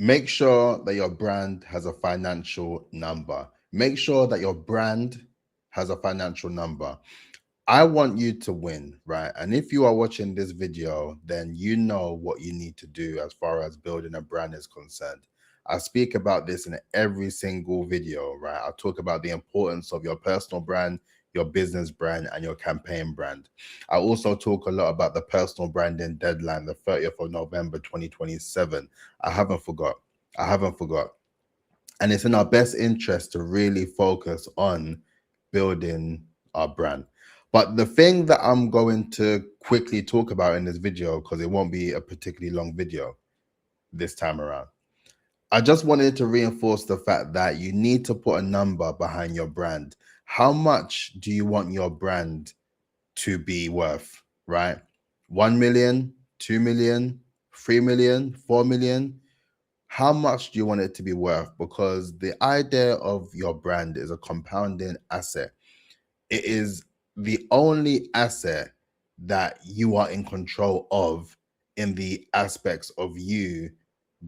Make sure that your brand has a financial number. Make sure that your brand has a financial number. I want you to win, right? And if you are watching this video, then you know what you need to do as far as building a brand is concerned. I speak about this in every single video, right? I talk about the importance of your personal brand, your business brand, and your campaign brand. I also talk a lot about the personal branding deadline, the 30th of November 2027. I haven't forgot. I haven't forgot. And it's in our best interest to really focus on building our brand. But the thing that I'm going to quickly talk about in this video, because it won't be a particularly long video this time around, I just wanted to reinforce the fact that you need to put a number behind your brand. How much do you want your brand to be worth, right? 1 million, 2 million, 3 million, 4 million? How much do you want it to be worth? Because the idea of your brand is a compounding asset. It is the only asset that you are in control of in the aspects of you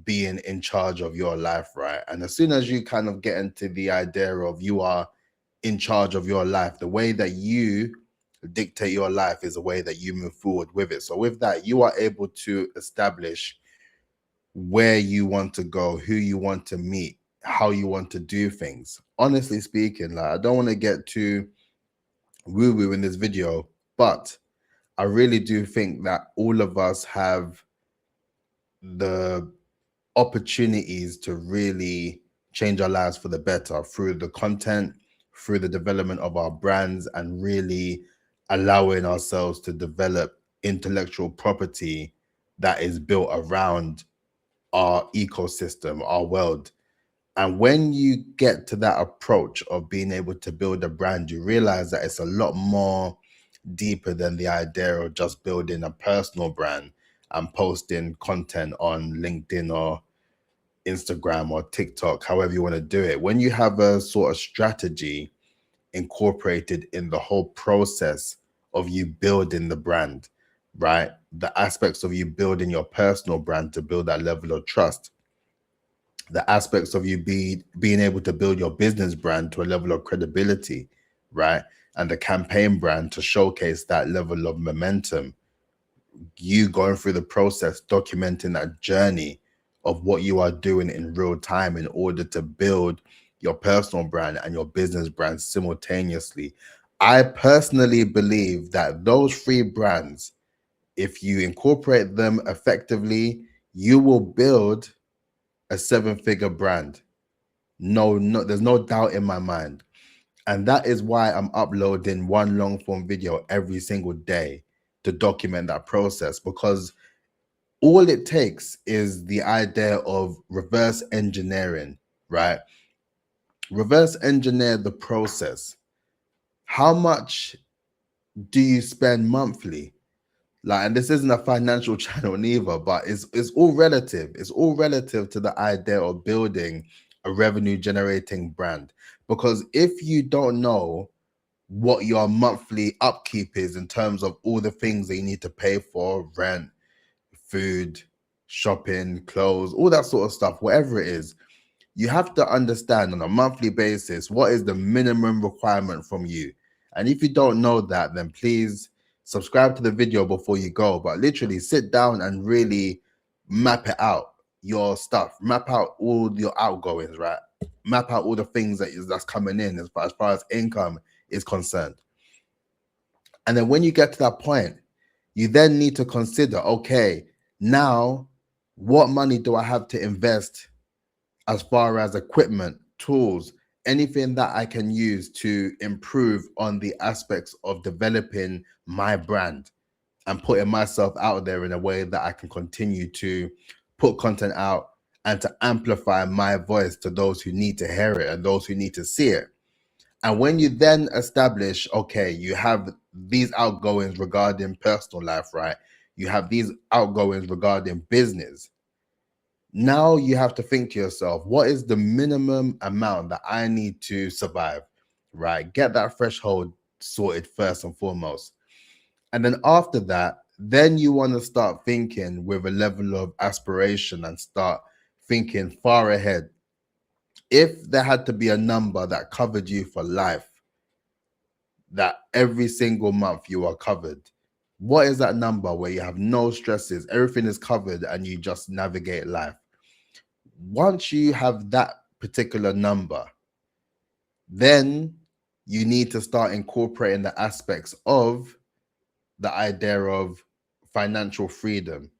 being in charge of your life, right? And as soon as you kind of get into the idea of you are in charge of your life, the way that you dictate your life is the way that you move forward with it. So with that, you are able to establish where you want to go, who you want to meet, how you want to do things. Honestly speaking, like I don't want to get too woo-woo in this video, but I really do think that all of us have the opportunities to really change our lives for the better through the content, through the development of our brands, and really allowing ourselves to develop intellectual property that is built around our ecosystem, our world. And when you get to that approach of being able to build a brand, you realize that it's a lot more deeper than the idea of just building a personal brand and posting content on LinkedIn or Instagram or TikTok, however you want to do it. When you have a sort of strategy incorporated in the whole process of you building the brand, right? The aspects of you building your personal brand to build that level of trust, the aspects of you being able to build your business brand to a level of credibility, right? And the campaign brand to showcase that level of momentum, you going through the process, documenting that journey of what you are doing in real time in order to build your personal brand and your business brand simultaneously. I personally believe that those three brands, if you incorporate them effectively, you will build a seven-figure brand. No, there's no doubt in my mind. And that is why I'm uploading one long form video every single day to document that process, because all it takes is the idea of reverse engineering, right? Reverse engineer the process. How much do you spend monthly? Like, and this isn't a financial channel neither, but it's all relative. It's all relative to the idea of building a revenue generating brand. Because if you don't know what your monthly upkeep is in terms of all the things that you need to pay for, rent, food, shopping, clothes, all that sort of stuff, whatever it is, you have to understand on a monthly basis what is the minimum requirement from you. And if you don't know that, then please subscribe to the video before you go. But literally sit down and really map it out, your stuff, map out all your outgoings, right? Map out all the things that's coming in as far as income is concerned. And then when you get to that point, you then need to consider, okay, now what money do I have to invest as far as equipment, tools, anything that I can use to improve on the aspects of developing my brand and putting myself out there in a way that I can continue to put content out and to amplify my voice to those who need to hear it and those who need to see it. And when you then establish, okay, you have these outgoings regarding personal life, right? You have these outgoings regarding business. Now you have to think to yourself, what is the minimum amount that I need to survive, right? Get that threshold sorted first and foremost. And then after that, then you want to start thinking with a level of aspiration and start thinking far ahead. If there had to be a number that covered you for life, that every single month you are covered, what is that number where you have no stresses, everything is covered, and you just navigate life? Once you have that particular number, then you need to start incorporating the aspects of the idea of financial freedom,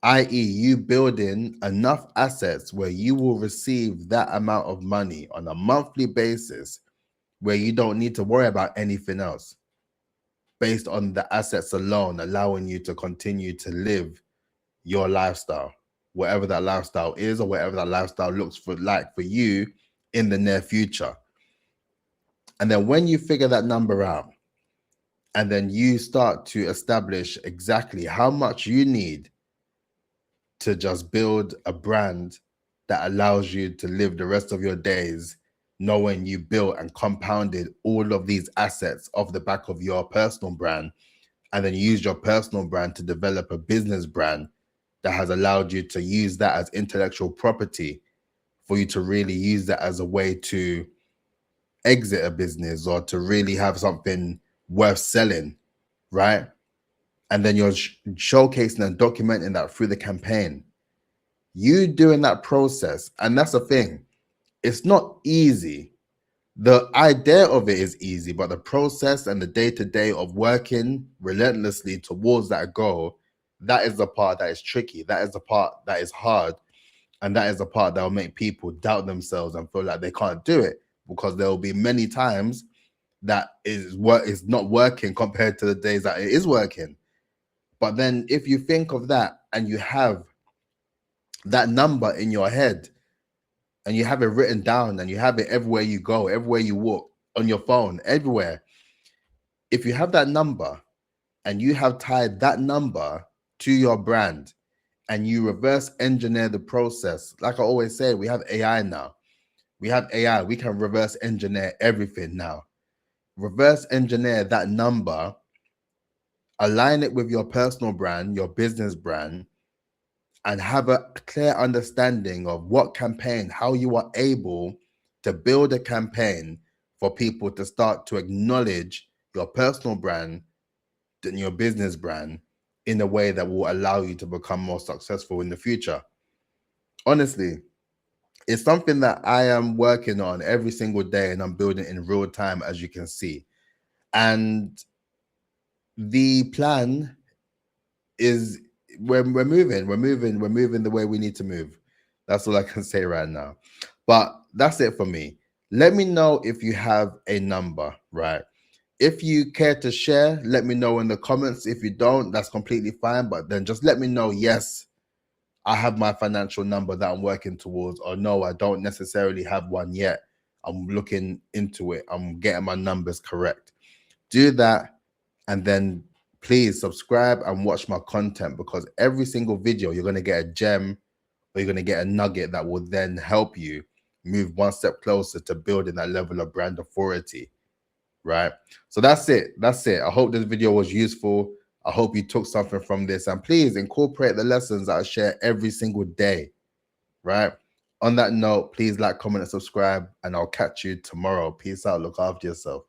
i.e., you building enough assets where you will receive that amount of money on a monthly basis where you don't need to worry about anything else, based on the assets alone, allowing you to continue to live your lifestyle, whatever that lifestyle is, or whatever that lifestyle looks for you in the near future. And then when you figure that number out, and then you start to establish exactly how much you need to just build a brand that allows you to live the rest of your days knowing you built and compounded all of these assets off the back of your personal brand, and then use your personal brand to develop a business brand that has allowed you to use that as intellectual property, for you to really use that as a way to exit a business or to really have something worth selling, right? And then you're showcasing and documenting that through the campaign. You doing that process, and that's the thing, it's not easy. The idea of it is easy, but the process and the day-to-day of working relentlessly towards that goal, that is the part that is tricky. That is the part that is hard. And that is the part that will make people doubt themselves and feel like they can't do it, because there will be many times that is not working compared to the days that it is working. But then if you think of that and you have that number in your head and you have it written down and you have it everywhere you go, everywhere you walk, on your phone, everywhere. If you have that number and you have tied that number to your brand and you reverse engineer the process, like I always say, we have AI now. We have AI. We can reverse engineer everything now. Reverse engineer that number, align it with your personal brand, your business brand, and have a clear understanding of what campaign, how you are able to build a campaign for people to start to acknowledge your personal brand and your business brand in a way that will allow you to become more successful in the future. Honestly, it's something that I am working on every single day and I'm building in real time, as you can see. And the plan is we're moving the way we need to move. That's all I can say right now. But that's it for me. Let me know if you have a number, right? If you care to share, let me know in the comments. If you don't, that's completely fine. But then just let me know, yes, I have my financial number that I'm working towards, or no, I don't necessarily have one yet. I'm looking into it. I'm getting my numbers correct. Do that, and then please subscribe and watch my content, because every single video you're going to get a gem, or you're going to get a nugget that will then help you move one step closer to building that level of brand authority, right? So that's it. I hope this video was useful. I hope you took something from this, and please incorporate the lessons that I share every single day, right? On that note, please like, comment, and subscribe, and I'll catch you tomorrow. Peace out. Look after yourself.